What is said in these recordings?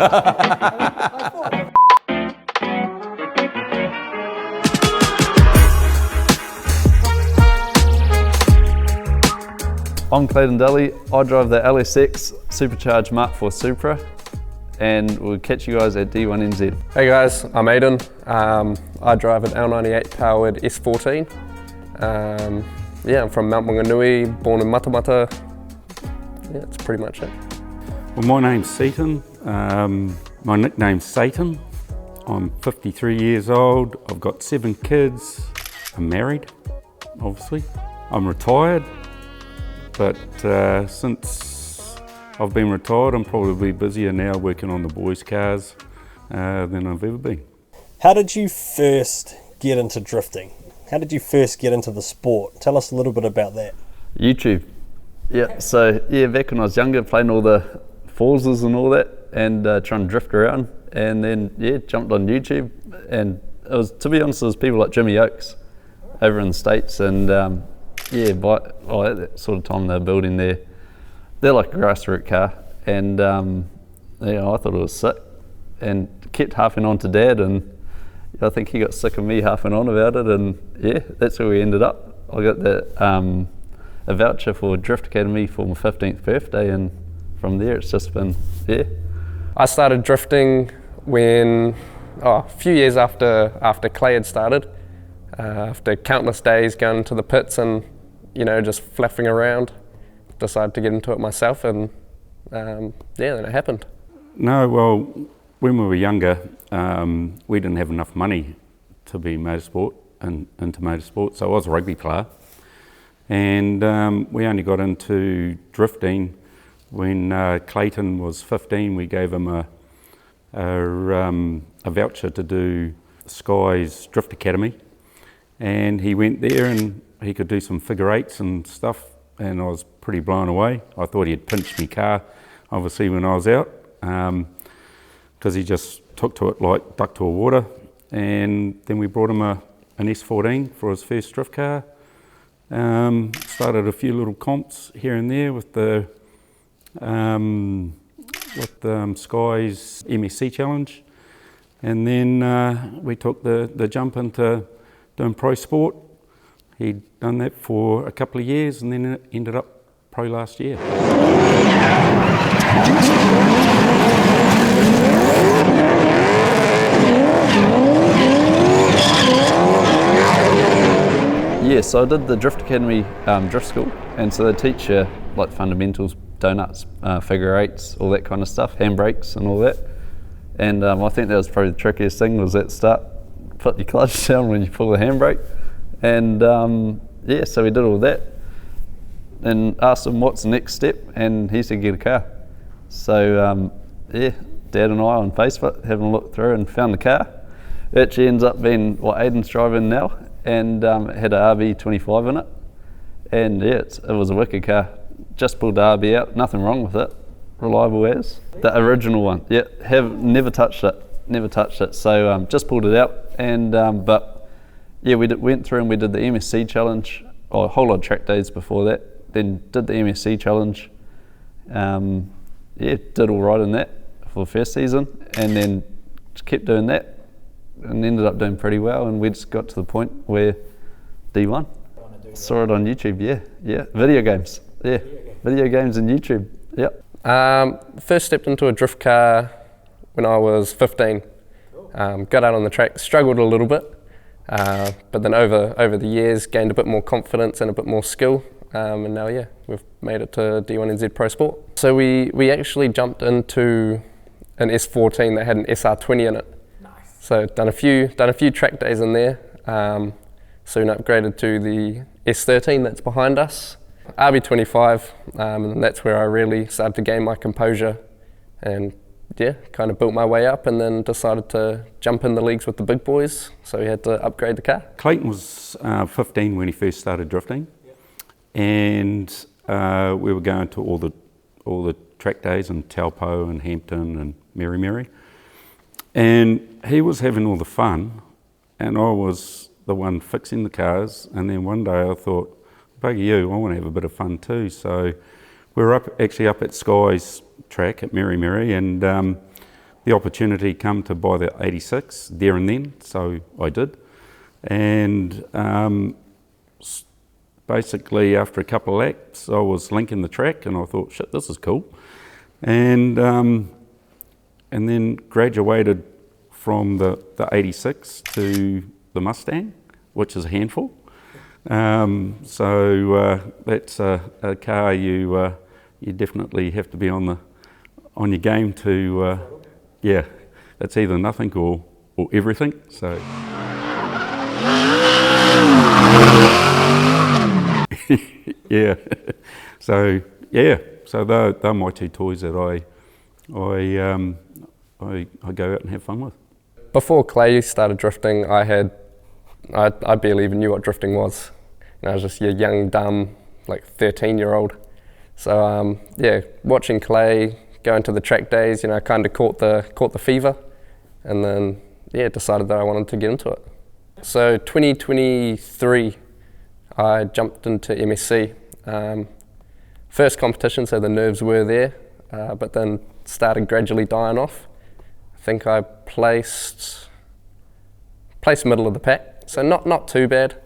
I'm Clayton Dalley. I drive the LSX supercharged Mark IV Supra, and we'll catch you guys at D1NZ. Hey guys, I'm Aidan. I drive an L98 powered S14. I'm from Mount Maunganui, born in Matamata. Yeah, that's pretty much it. Well, my name's Seaton. My nickname's Satan. I'm 53 years old. I've got 7 kids. I'm married, obviously. I'm retired, but since I've been retired, I'm probably busier now working on the boys' cars than I've ever been. How did you first get into drifting? How did you first get into the sport? Tell us a little bit about that. YouTube. Yeah, so back when I was younger, playing all the Forzas and all that, and trying to drift around, and then jumped on YouTube, and it was, to be honest, it was people like Jimmy Oakes over in the States, and at that sort of time they're building they're like a grassroots car, and I thought it was sick, and kept harping on to Dad, and I think he got sick of me harping on about it, and that's where we ended up. I got that a voucher for Drift Academy for my 15th birthday, and from there it's just been, I started drifting when, a few years after Clay had started, after countless days going to the pits and, just flapping around, decided to get into it myself, and then it happened. No, well, when we were younger, we didn't have enough money to be into motorsport, so I was a rugby player. And we only got into drifting when Clayton was 15. We gave him a voucher to do Sky's Drift Academy, and he went there and he could do some figure eights and stuff, and I was pretty blown away. I thought he'd pinched me car, obviously, when I was out, because he just took to it like duck to a water. And then we brought him an S14 for his first drift car. Started a few little comps here and there with the Sky's MSC Challenge, and then we took the jump into doing pro sport. He'd done that for a couple of years, and then it ended up pro last year. Yeah, so I did the Drift Academy drift school, and so they teach you like fundamentals, donuts, figure eights, all that kind of stuff, handbrakes and all that. And I think that was probably the trickiest thing, was at the start, put your clutch down when you pull the handbrake. And so we did all that, and asked him what's the next step, and he said get a car. So Dad and I on Facebook having a look through and found the car. It actually ends up being what Aidan's driving now, and it had an RB25 in it, and it was a wicked car. Just pulled the RB out, nothing wrong with it, reliable as the original one. Have never touched it. So just pulled it out, and we went through and we did the MSC Challenge, or a whole lot of track days before that. Then did the MSC Challenge. Did all right in that for the first season, and then just kept doing that, and ended up doing pretty well, and we just got to the point where D1. Saw it on YouTube, video games, video games and YouTube, First stepped into a drift car when I was 15. Got out on the track, struggled a little bit, but then over the years gained a bit more confidence and a bit more skill, and now we've made it to D1NZ Pro Sport. So we actually jumped into an S14 that had an SR20 in it. So done a few track days in there, soon upgraded to the S13 that's behind us, RB25, and that's where I really started to gain my composure, and kind of built my way up, and then decided to jump in the leagues with the big boys, so we had to upgrade the car. Clayton was 15 when he first started drifting, and we were going to all the track days in Taupo and Hampton and Mary. And he was having all the fun, and I was the one fixing the cars. And then one day I thought, bugger you, I want to have a bit of fun too. So we were actually up at Sky's track at Mary, and the opportunity come to buy the 86 there and then, so I did. And basically after a couple of laps, I was linking the track and I thought, shit, this is cool. And then graduated from the 86 to the Mustang, which is a handful. So that's a car you definitely have to be on your game to, yeah, it's either nothing or everything. So. Yeah, so they're my two toys that I go out and have fun with. Before Clay started drifting, I barely even knew what drifting was. I was just a young, dumb, like 13-year-old. So yeah, watching Clay go into the track days, I kind of caught the fever, and then yeah, decided that I wanted to get into it. So 2023, I jumped into MSC. First competition, so the nerves were there, but then started gradually dying off. I think I placed middle of the pack, so not too bad.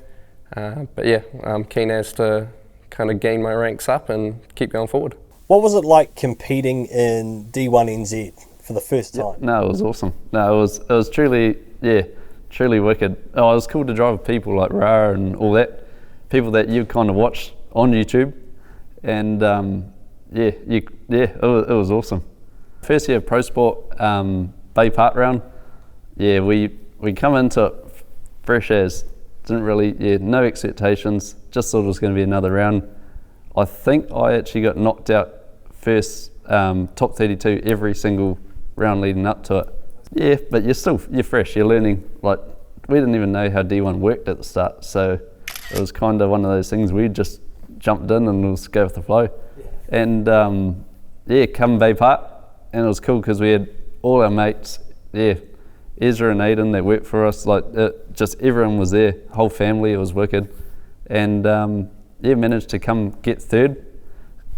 But yeah, I'm keen as to kind of gain my ranks up and keep going forward. What was it like competing in D1NZ for the first time? No, it was awesome. No, it was truly wicked. Oh, it was cool to drive with people like Ra and all that, people that you kind of watch on YouTube, and it was awesome. First year of Pro Sport, Baypark round, yeah, we come into it fresh as, didn't really, no expectations, just thought it was going to be another round. I think I actually got knocked out first top 32 every single round leading up to it. Yeah, but you're fresh, you're learning. Like, we didn't even know how D1 worked at the start, so it was kind of one of those things we just jumped in and was go with the flow. Yeah. And come Baypark, and it was cool because we had all our mates, Ezra and Aidan that worked for us, like just everyone was there, whole family, it was wicked. And managed to come get third,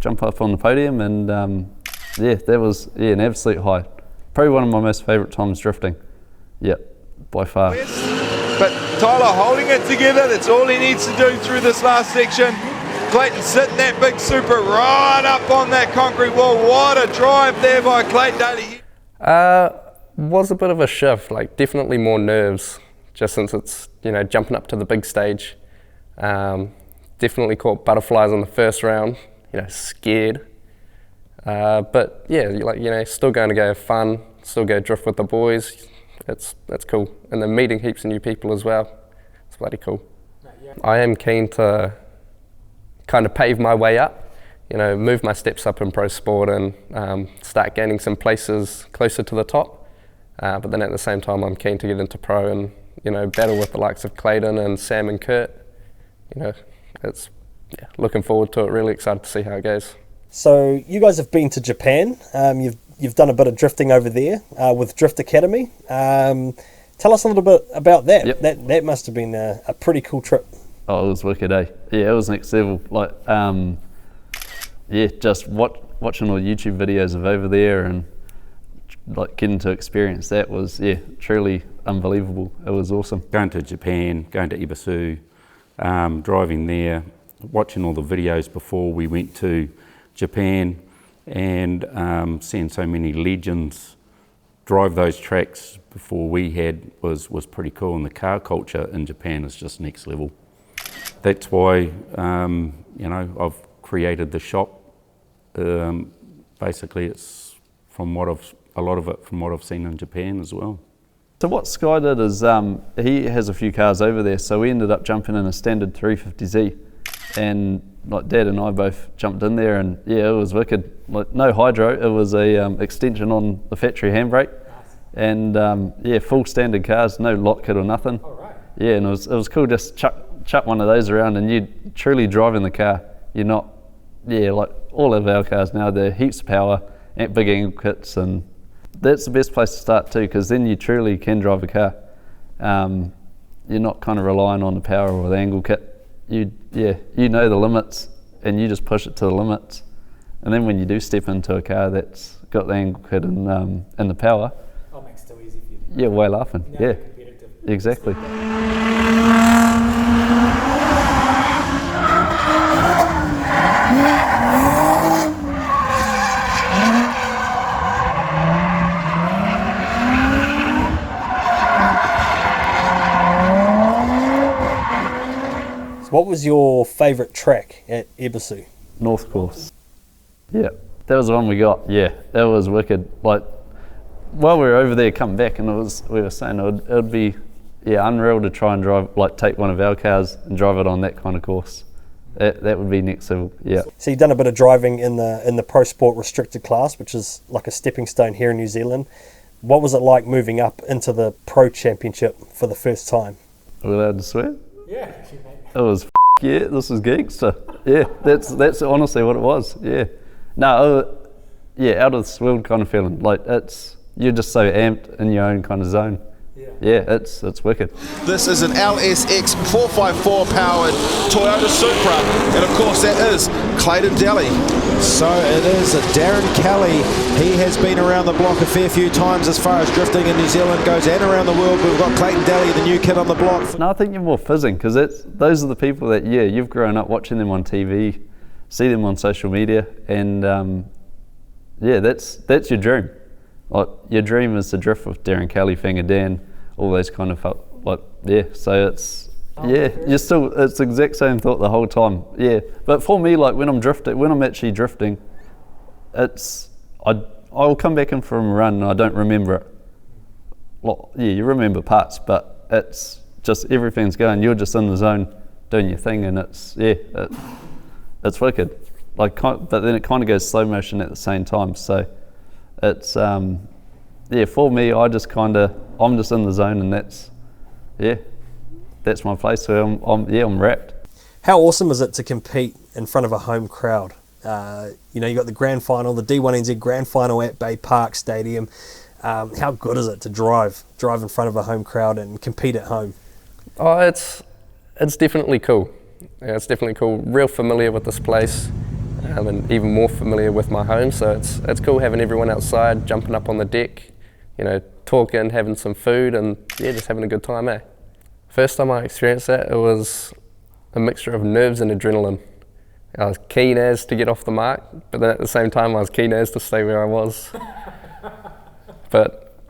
jump up on the podium, and that was an absolute high. Probably one of my most favourite times drifting. Yeah, by far. But Tyler holding it together, that's all he needs to do through this last section. Clayton sitting that big Supra right up on that concrete wall. What a drive there by Clayton Dalley. Was a bit of a shift, like definitely more nerves, just since it's, jumping up to the big stage. Definitely caught butterflies on the first round, scared. But yeah, still going to go have fun, still go drift with the boys. That's cool. And then meeting heaps of new people as well. It's bloody cool. I am keen to kind of pave my way up, move my steps up in pro sport and start gaining some places closer to the top. But then at the same time, I'm keen to get into pro and, battle with the likes of Clayton and Sam and Kurt. It's looking forward to it, really excited to see how it goes. So you guys have been to Japan. You've done a bit of drifting over there with Drift Academy. Tell us a little bit about that. Yep. That must have been a pretty cool trip. Oh, it was wicked, eh? Yeah, it was next level. Like, just watching all the YouTube videos of over there and like getting to experience that was truly unbelievable. It was awesome. Going to Japan, going to Ebisu, driving there, watching all the videos before we went to Japan, and seeing so many legends drive those tracks before we had was pretty cool. And the car culture in Japan is just next level. That's why I've created the shop. Basically, it's from a lot of it from what I've seen in Japan as well. So what Sky did is he has a few cars over there, so we ended up jumping in a standard 350Z, and like Dad and I both jumped in there, and it was wicked. Like, no hydro, it was a extension on the factory handbrake, and full standard cars, no lock kit or nothing. Oh, right. Yeah, and it was cool just chuck one of those around, and you're truly driving the car. You're not, like all of our cars now, they're heaps of power, and big angle kits, and that's the best place to start too, because then you truly can drive a car. You're not kind of relying on the power or the angle kit. You know the limits, and you just push it to the limits. And then when you do step into a car that's got the angle kit and the power, Yeah, way laughing. Yeah, exactly. What was your favourite track at Ebisu? North Course. Yeah, that was the one we got. Yeah, that was wicked. Like, while we were over there coming back, and we were saying it would be unreal to try and drive, like take one of our cars and drive it on that kind of course. That would be next level. Yeah. So you've done a bit of driving in the Pro Sport restricted class, which is like a stepping stone here in New Zealand. What was it like moving up into the Pro Championship for the first time? Are we allowed to swear? Yeah. It was yeah, this is gangster. Yeah, that's honestly what it was. Yeah. No, out of this world kind of feeling. Like you're just so amped in your own kind of zone. Yeah, it's wicked. This is an LSX 454 powered Toyota Supra, and of course that is Clayton Dalley. So it is Darren Kelly. He has been around the block a fair few times as far as drifting in New Zealand goes and around the world. We've got Clayton Dalley, the new kid on the block. No, I think you're more fizzing because those are the people that you've grown up watching them on TV, see them on social media, and that's your dream. Like your dream is to drift with Darren Kelly, Finger Dan, all those kind of so it's it's the exact same thought the whole time. Yeah, but for me, like when I'm actually drifting, I'll come back in from a run and I don't remember it. Well, you remember parts, but it's just everything's going. You're just in the zone doing your thing, and it's wicked. Like, but then it kind of goes slow motion at the same time. So it's for me, I'm just in the zone, and that's my place. So I'm wrapped. How awesome is it to compete in front of a home crowd? You got the grand final, the D1NZ grand final at Baypark Stadium. How good is it to drive in front of a home crowd and compete at home? Oh, it's definitely cool. Yeah, it's definitely cool. Real familiar with this place, and even more familiar with my home. So it's cool having everyone outside, jumping up on the deck, talking, having some food, and just having a good time, eh? First time I experienced that, it was a mixture of nerves and adrenaline. I was keen as to get off the mark, but then at the same time I was keen as to stay where I was. But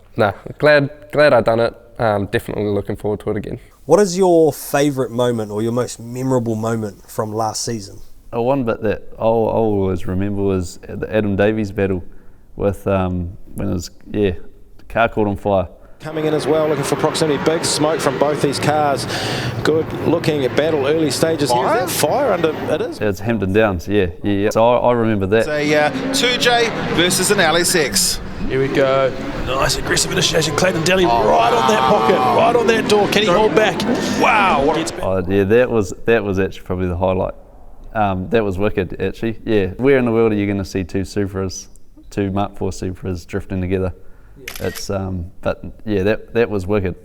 glad I done it. Definitely looking forward to it again. What is your favourite moment or your most memorable moment from last season? One bit that I'll always remember was the Adam Davies battle with when it was the car caught on fire. Coming in as well, looking for proximity. Big smoke from both these cars. Good looking at battle early stages. Fire? Here's that fire under it is. It's Hampton Downs, yeah. So I remember that. It's a 2J versus an LSX. Here we go. Nice aggressive initiation. Clayton Dalley right on that pocket, right on that door. Can he hold back? Wow. That was actually probably the highlight. That was wicked, actually. Yeah. Where in the world are you going to see two Mark IV Supras drifting together? It's that was wicked.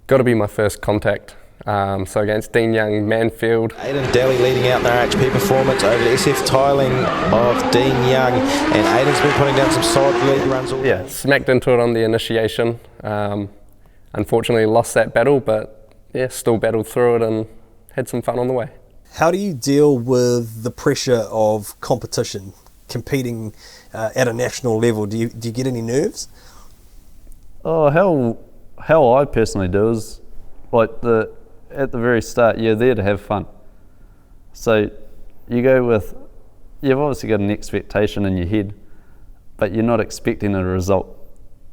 Got to be my first contact. So against Dean Young, Manfield. Aidan Dalley leading out in the RHP performance over the SF tiling of Dean Young, and Aidan's been putting down some solid lead runs all day. Smacked into it on the initiation. Unfortunately lost that battle, but still battled through it and had some fun on the way. How do you deal with the pressure of competition, competing at a national level? Do you get any nerves? Oh, how I personally do is like at the very start, you're there to have fun. So you go with, you've obviously got an expectation in your head, but you're not expecting a result.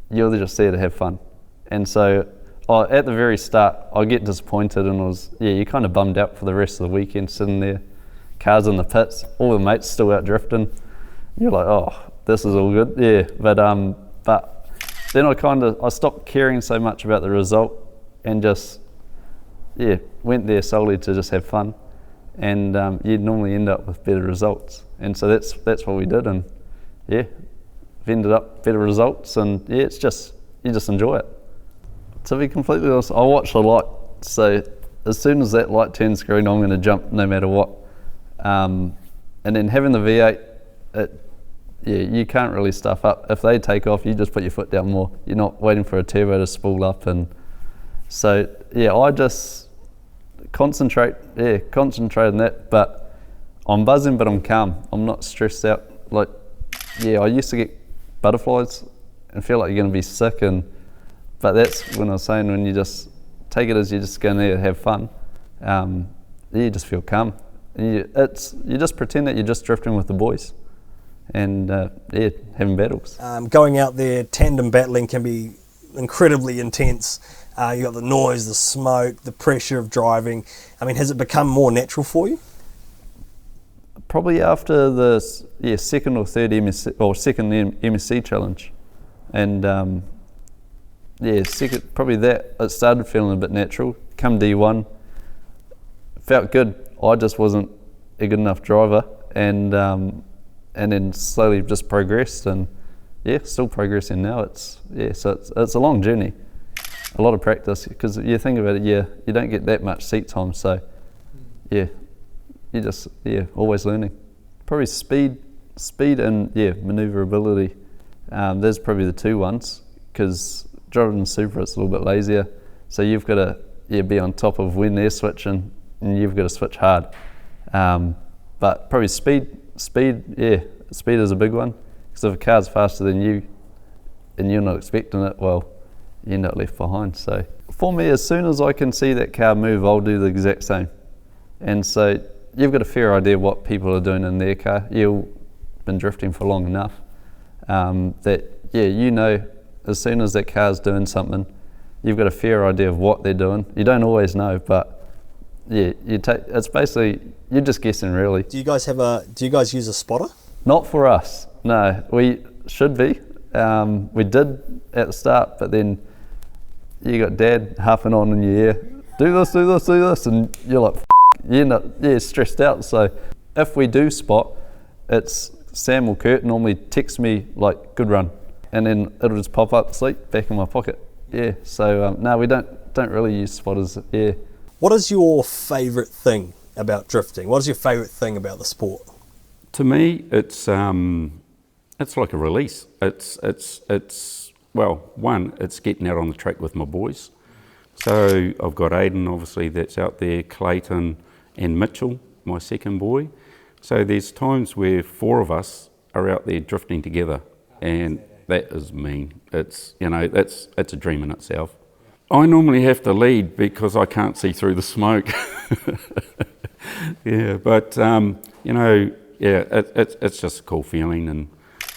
You're just there to have fun. And so at the very start, I get disappointed, and you're kind of bummed out for the rest of the weekend, sitting there, cars in the pits, all the mates still out drifting. You're like, oh, this is all good, but then I stopped caring so much about the result and just went there solely to just have fun, and you'd normally end up with better results, and so that's what we did, and we've ended up better results, and it's just you just enjoy it. To be completely honest, I watch the light, so as soon as that light turns green, I'm going to jump no matter what, and then having the V8, yeah, you can't really stuff up. If they take off, you just put your foot down more. You're not waiting for a turbo to spool up, and so yeah, I just concentrate on that. But I'm buzzing, but I'm calm. I'm not stressed out. Like, yeah, I used to get butterflies and feel like you're going to be sick, but that's when I was saying, when you just take it as you're just going to have fun, you just feel calm. You just pretend that you're just drifting with the boys, and yeah, having battles. Going out there, tandem battling can be incredibly intense. You got the noise, the smoke, the pressure of driving. I mean, has it become more natural for you? Probably after the second or third second MSC Challenge, and probably that it started feeling a bit natural. Come D1, felt good. I just wasn't a good enough driver, and then slowly just progressed, and yeah, still progressing now. So it's a long journey, a lot of practice, because you think about it, you don't get that much seat time, so yeah, you just always learning. Probably speed and manoeuvrability. There's probably the two ones, because driving Supra, it's a little bit lazier, so you've got to be on top of when they're switching, and you've got to switch hard. But probably speed is a big one, because if a car's faster than you and you're not expecting it, well, you end up left behind. So for me, as soon as I can see that car move, I'll do the exact same. And so you've got a fair idea what people are doing in their car. You've been drifting for long enough that as soon as that car's doing something, you've got a fair idea of what they're doing. You don't always know, but yeah, it's basically, you're just guessing, really. Do you guys use a spotter? Not for us, no. We should be. We did at the start, but then you got Dad huffing on in your ear, do this, and you're like, you end up stressed out. So if we do spot, it's Sam or Kurt normally text me like, good run, and then it'll just pop up sleep back in my pocket. Yeah, so no, we don't really use spotters. Yeah. What is your favourite thing about drifting? What is your favourite thing about the sport? To me, it's like a release. It's one, it's getting out on the track with my boys. So I've got Aidan, obviously, that's out there, Clayton and Mitchell, my second boy. So there's times where four of us are out there drifting together, and that is mean. It's a dream in itself. I normally have to lead because I can't see through the smoke. Yeah, but it's just a cool feeling,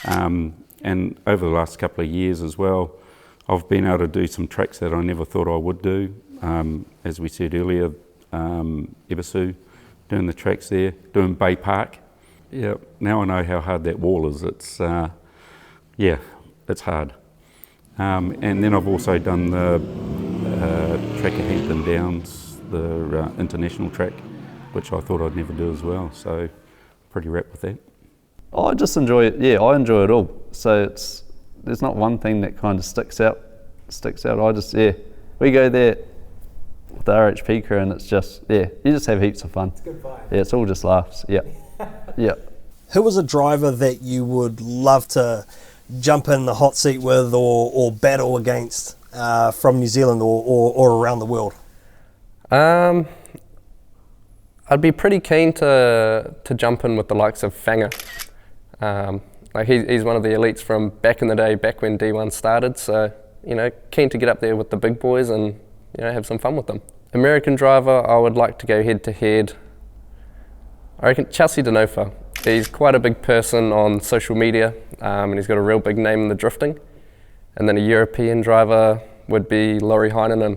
and over the last couple of years as well, I've been able to do some tracks that I never thought I would do. As we said earlier, Ebisu, doing the tracks there, doing Baypark. Yeah, now I know how hard that wall is. It's it's hard. And then I've also done the track at Hampton Downs, the international track, which I thought I'd never do as well. So pretty wrapped with that. I just enjoy it. Yeah, I enjoy it all. So there's not one thing that kind of sticks out. I just we go there with the RHP crew, and it's just you just have heaps of fun. It's good vibe. Yeah, it's all just laughs. Yeah, yeah. Who was a driver that you would love to jump in the hot seat with or battle against from New Zealand or around the world? I'd be pretty keen to jump in with the likes of Fanger. He's one of the elites from back in the day, back when D1 started, so keen to get up there with the big boys and have some fun with them. American driver, I would like to go head to head. I reckon Chelsea Denofa. He's quite a big person on social media, and he's got a real big name in the drifting. And then a European driver would be Laurie Heinonen.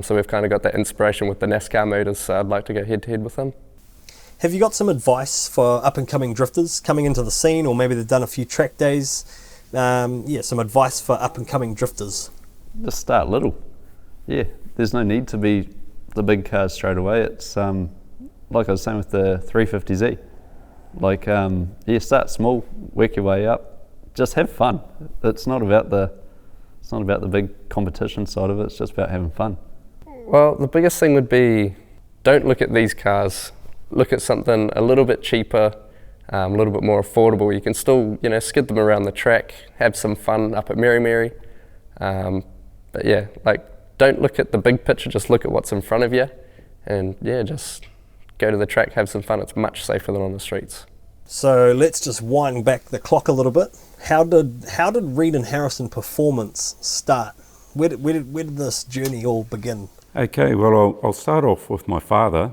So we've kind of got that inspiration with the NASCAR motors, so I'd like to go head to head with him. Have you got some advice for up and coming drifters coming into the scene, or maybe they've done a few track days? Some advice for up and coming drifters. Just start little. Yeah, there's no need to be the big cars straight away. It's like I was saying with the 350Z. Start small, work your way up. Just have fun. It's not about the big competition side of it. It's just about having fun. Well, the biggest thing would be, don't look at these cars. Look at something a little bit cheaper, a little bit more affordable. You can still, you know, skid them around the track, have some fun up at Mary. But yeah, like, don't look at the big picture, just look at what's in front of you, and yeah, just go to the track, have some fun. It's much safer than on the streets. So let's just wind back the clock a little bit. How did Reid and Harrison Performance start? Where did this journey all begin? Okay, well, I'll start off with my father.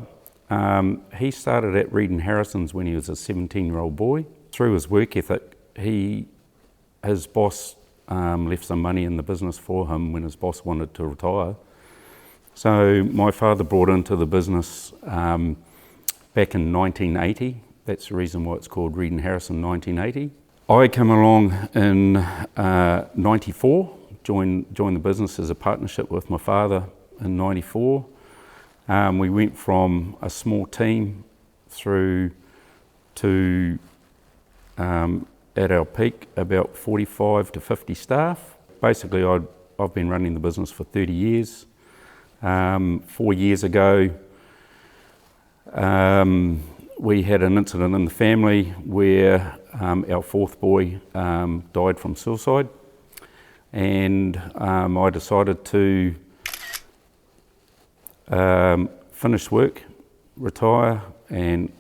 He started at Reid and Harrison's when he was a 17-year-old boy. Through his work ethic, his boss left some money in the business for him when his boss wanted to retire. So my father brought into the business back in 1980. That's the reason why it's called Reid and Harrison 1980. I came along in 94, joined the business as a partnership with my father in 94. We went from a small team through to, at our peak, about 45 to 50 staff. Basically, I've been running the business for 30 years. 4 years ago, we had an incident in the family where our fourth boy died from suicide, and I decided to finish work, retire, and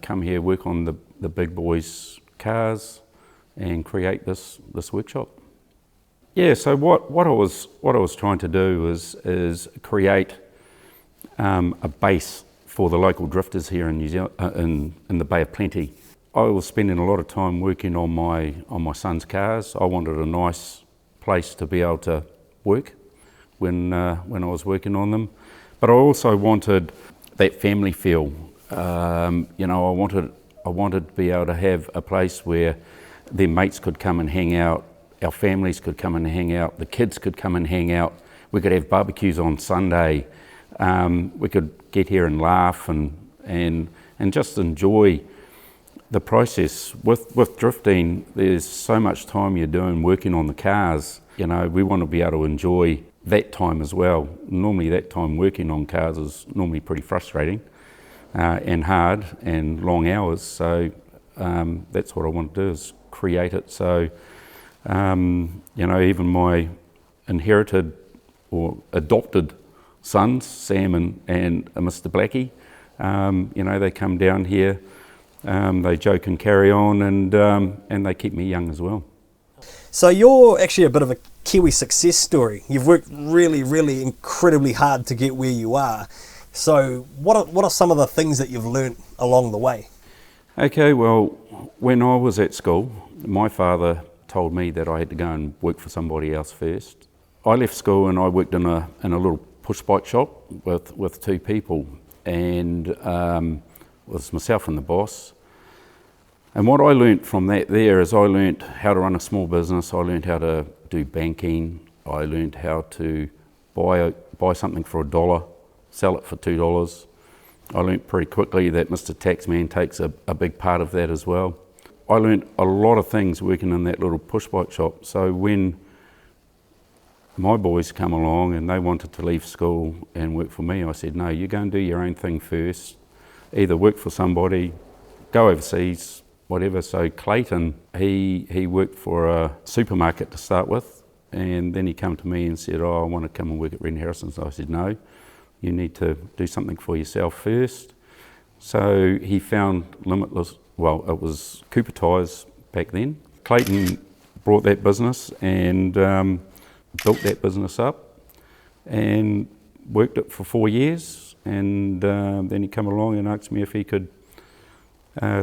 come here, work on the big boys' cars, and create this workshop. Yeah. So what I was trying to do is create a base for the local drifters here in New Zealand, in the Bay of Plenty. I was spending a lot of time working on my son's cars. I wanted a nice place to be able to work when I was working on them. But I also wanted that family feel. You know, I wanted to be able to have a place where their mates could come and hang out, our families could come and hang out, the kids could come and hang out. We could have barbecues on Sunday. We could get here and laugh and just enjoy the process. With drifting, there's so much time you're doing working on the cars. You know, we want to be able to enjoy that time as well. Normally that time working on cars is normally pretty frustrating and hard and long hours. So that's what I want to do, is create it. So, you know, even my inherited or adopted sons, Sam and Mr. Blackie, you know, they come down here, they joke and carry on, and they keep me young as well. So you're actually a bit of a Kiwi success story. You've worked really, really incredibly hard to get where you are. So what are some of the things that you've learnt along the way? Okay, well, when I was at school, my father told me that I had to go and work for somebody else first. I left school and I worked in a little push bike shop with two people, and it was myself and the boss. And what I learnt from that there is I learnt how to run a small business, I learnt how to do banking, I learnt how to buy something for $1, sell it for $2. I learnt pretty quickly that Mr. Taxman takes a big part of that as well. I learnt a lot of things working in that little push bike shop. So when my boys come along and they wanted to leave school and work for me, I said, no, you go and do your own thing first. Either work for somebody, go overseas, whatever. So Clayton, he worked for a supermarket to start with, and then he came to me and said, oh, I want to come and work at Reid and Harrison. So I said, no, you need to do something for yourself first. So he found Limitless, well, it was Cooper Tyres back then. Clayton brought that business and built that business up and worked it for 4 years, and then he came along and asked me if he could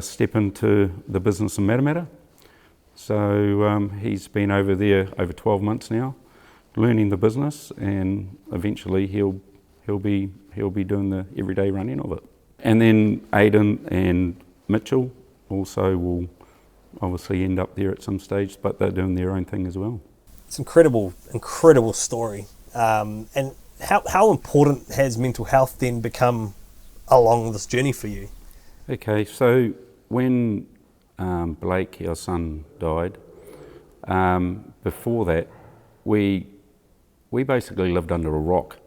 step into the business in Matamata. So he's been over there over 12 months now, learning the business, and eventually he'll be doing the everyday running of it. And then Aidan and Mitchell also will obviously end up there at some stage, but they're doing their own thing as well. It's incredible story. And how important has mental health then become along this journey for you? Okay, so when Blake, our son, died, before that, we basically lived under a rock.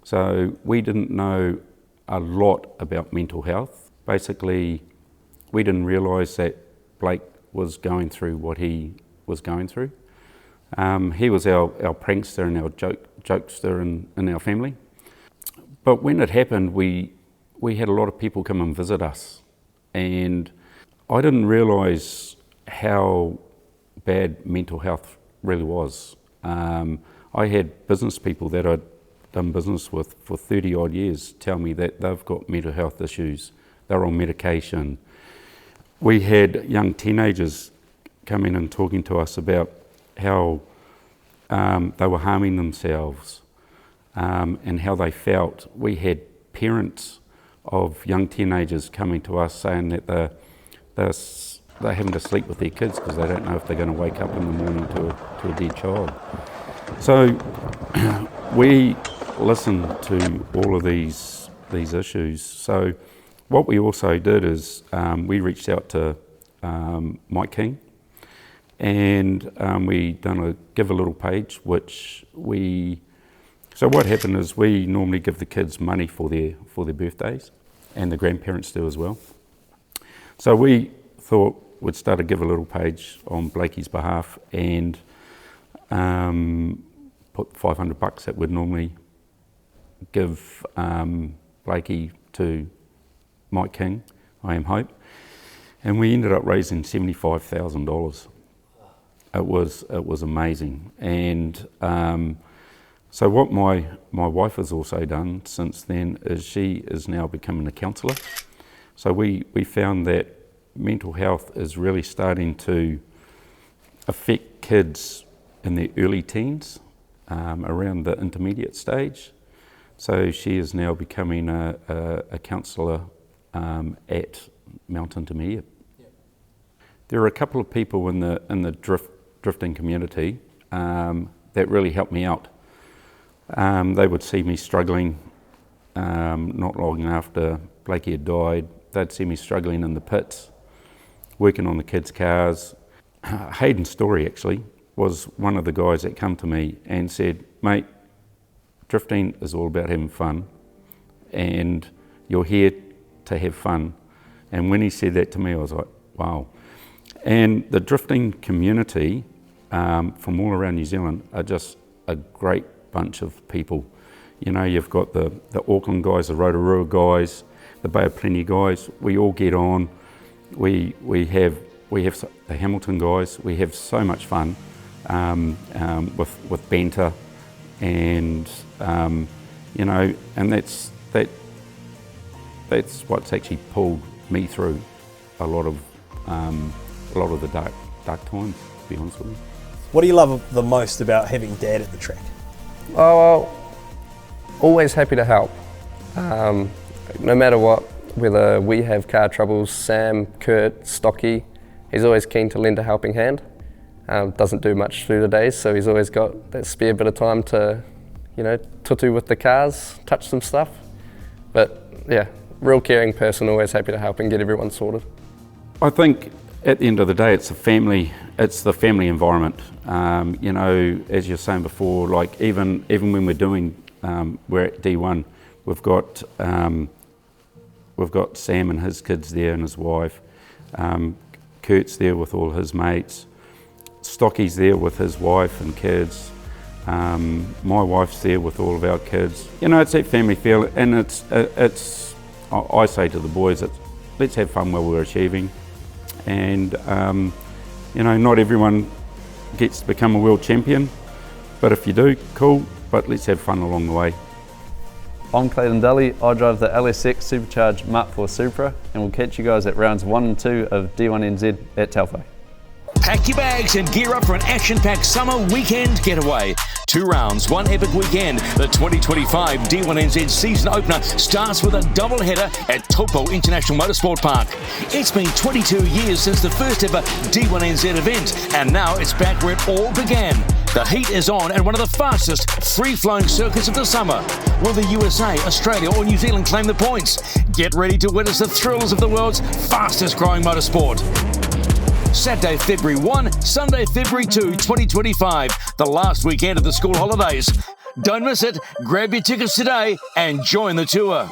So we didn't know a lot about mental health. Basically, we didn't realise that Blake was going through what he was going through. He was our prankster and our jokester in our family. But when it happened, we had a lot of people come and visit us, and I didn't realise how bad mental health really was. I had business people that I'd done business with for 30 odd years tell me that they've got mental health issues, they're on medication. We had young teenagers come in and talking to us about how they were harming themselves and how they felt. We had parents of young teenagers coming to us saying that they're having to sleep with their kids because they don't know if they're going to wake up in the morning to a dead child. So we listened to all of these issues. So what we also did is we reached out to Mike King, and we done a Give a Little page, so what happened is we normally give the kids money for their birthdays, and the grandparents do as well. So we thought we'd start a Give a Little page on Blakey's behalf and put $500 that we'd normally give Blakey to Mike King, I Am Hope, and we ended up raising $75,000. It was amazing, and so what my wife has also done since then is she is now becoming a counsellor. So we found that mental health is really starting to affect kids in their early teens, around the intermediate stage. So she is now becoming a counsellor at Mount Intermediate. Yep. There are a couple of people in the drifting community that really helped me out. They would see me struggling not long after Blakey had died. They'd see me struggling in the pits, working on the kids' cars. Hayden Story actually was one of the guys that come to me and said, mate, drifting is all about having fun, and you're here to have fun. And when he said that to me, I was like, wow. And the drifting community from all around New Zealand are just a great bunch of people. You know, you've got the Auckland guys, the Rotorua guys, the Bay of Plenty guys. We all get on. We have the Hamilton guys. We have so much fun with banter, and you know, and that's what's actually pulled me through a lot of the dark times, to be honest with you. What do you love the most about having Dad at the track? Oh, well, always happy to help. No matter what, whether we have car troubles, Sam, Kurt, Stocky, he's always keen to lend a helping hand. Doesn't do much through the days, so he's always got that spare bit of time to, you know, tutu with the cars, touch some stuff. But yeah, real caring person, always happy to help and get everyone sorted. I think at the end of the day, it's the family environment. You know, as you're saying before, like even when we're doing, we're at D1, we've got Sam and his kids there and his wife. Kurt's there with all his mates. Stocky's there with his wife and kids. My wife's there with all of our kids. You know, it's that family feel, and it's. I say to the boys, let's have fun while we're achieving. And you know, not everyone gets to become a world champion, but if you do, cool, but let's have fun along the way. I'm Clayton Dalley. I drive the LSX Supercharged Mark IV Supra, and we'll catch you guys at rounds 1 and 2 of D1NZ at Taupo. Pack your bags and gear up for an action-packed summer weekend getaway. 2 rounds, 1 epic weekend. The 2025 D1NZ season opener starts with a double-header at Taupo International Motorsport Park. It's been 22 years since the first ever D1NZ event, and now it's back where it all began. The heat is on at one of the fastest free-flowing circuits of the summer. Will the USA, Australia or New Zealand claim the points? Get ready to witness the thrills of the world's fastest growing motorsport. Saturday, February 1, Sunday, February 2, 2025, the last weekend of the school holidays. Don't miss it, grab your tickets today and join the tour.